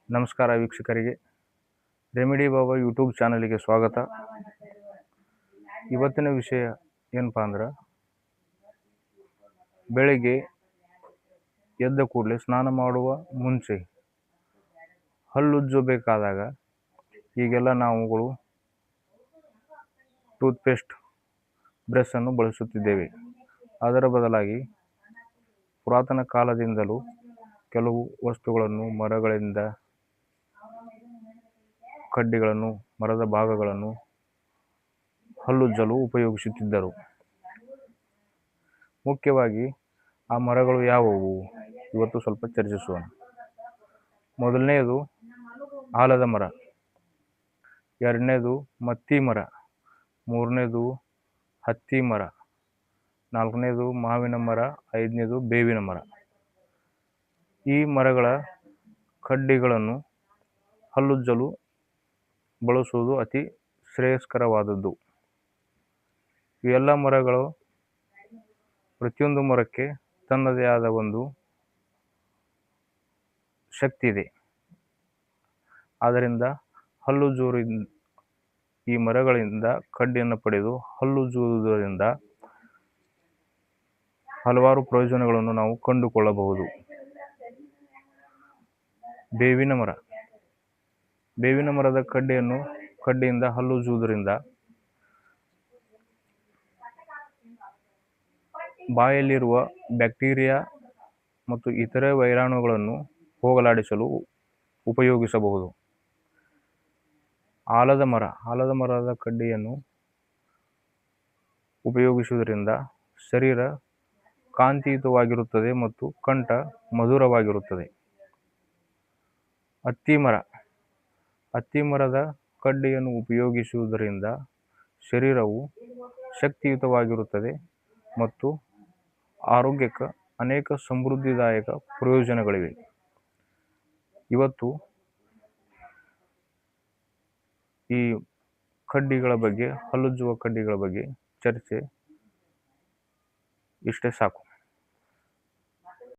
ನಮಸ್ಕಾರ ವೀಕ್ಷಕರಿಗೆ, ರೆಮಿಡಿ ಬಾಬಾ ಯೂಟ್ಯೂಬ್ ಚಾನಲ್ಗೆ ಸ್ವಾಗತ. ಇವತ್ತಿನ ವಿಷಯ ಏನಪ್ಪ ಅಂದ್ರೆ, ಬೆಳಿಗ್ಗೆ ಎದ್ದ ಕೂಡಲೇ ಸ್ನಾನ ಮಾಡುವ ಮುಂಚೆ ಹಲ್ಲುಜ್ಜಬೇಕಾದಾಗ ಈಗೆಲ್ಲ ನಾವುಗಳು ಟೂತ್ಪೇಸ್ಟ್ ಬ್ರಷನ್ನು ಬಳಸುತ್ತಿದ್ದೇವೆ. ಅದರ ಬದಲಾಗಿ ಪುರಾತನ ಕಾಲದಿಂದಲೂ ಕೆಲವು ವಸ್ತುಗಳನ್ನು, ಮರಗಳಿಂದ ಕಡ್ಡಿಗಳನ್ನು, ಮರದ ಭಾಗಗಳನ್ನು ಹಲ್ಲುಜ್ಜಲು ಉಪಯೋಗಿಸುತ್ತಿದ್ದರು. ಮುಖ್ಯವಾಗಿ ಆ ಮರಗಳು ಯಾವುವು ಇವತ್ತು ಸ್ವಲ್ಪ ಚರ್ಚಿಸೋಣ. ಮೊದಲನೆಯದು ಆಲದ ಮರ, ಎರಡನೇದು ಮತ್ತಿ ಮರ, ಮೂರನೇದು ಹತ್ತಿ ಮರ, ನಾಲ್ಕನೇದು ಮಾವಿನ ಮರ, ಐದನೇದು ಬೇವಿನ ಮರ. ಈ ಮರಗಳ ಕಡ್ಡಿಗಳನ್ನು ಹಲ್ಲುಜ್ಜಲು ಬಳಸುವುದು ಅತಿ ಶ್ರೇಯಸ್ಕರವಾದದ್ದು. ಇವೆಲ್ಲ ಮರಗಳು, ಪ್ರತಿಯೊಂದು ಮರಕ್ಕೆ ತನ್ನದೇ ಆದ ಒಂದು ಶಕ್ತಿ ಇದೆ. ಆದ್ದರಿಂದ ಹಲ್ಲುಜ್ಜುವುದರಿಂದ, ಈ ಮರಗಳಿಂದ ಕಡ್ಡಿಯನ್ನು ಪಡೆದು ಹಲ್ಲುಜ್ಜುವುದರಿಂದ ಹಲವಾರು ಪ್ರಯೋಜನಗಳನ್ನು ನಾವು ಕಂಡುಕೊಳ್ಳಬಹುದು. ಬೇವಿನ ಮರ, ಬೇವಿನ ಮರದ ಕಡ್ಡಿಯಿಂದ ಹಲ್ಲುಜ್ಜುವುದರಿಂದ ಬಾಯಲ್ಲಿರುವ ಬ್ಯಾಕ್ಟೀರಿಯಾ ಮತ್ತು ಇತರೆ ವೈರಾಣುಗಳನ್ನು ಹೋಗಲಾಡಿಸಲು ಉಪಯೋಗಿಸಬಹುದು. ಆಲದ ಮರದ ಕಡ್ಡಿಯನ್ನು ಉಪಯೋಗಿಸುವುದರಿಂದ ಶರೀರ ಕಾಂತಿಯುತವಾಗಿರುತ್ತದೆ ಮತ್ತು ಕಂಠ ಮಧುರವಾಗಿರುತ್ತದೆ. ಹತ್ತಿ ಮರದ ಕಡ್ಡಿಯನ್ನು ಉಪಯೋಗಿಸುವುದರಿಂದ ಶರೀರವು ಶಕ್ತಿಯುತವಾಗಿರುತ್ತದೆ ಮತ್ತು ಆರೋಗ್ಯಕ್ಕೆ ಅನೇಕ ಸಮೃದ್ಧಿದಾಯಕ ಪ್ರಯೋಜನಗಳಿವೆ. ಇವತ್ತು ಈ ಕಡ್ಡಿಗಳ ಬಗ್ಗೆ, ಹಲ್ಲುಜ್ಜುವ ಕಡ್ಡಿಗಳ ಬಗ್ಗೆ ಚರ್ಚೆ ಇಷ್ಟೇ ಸಾಕು.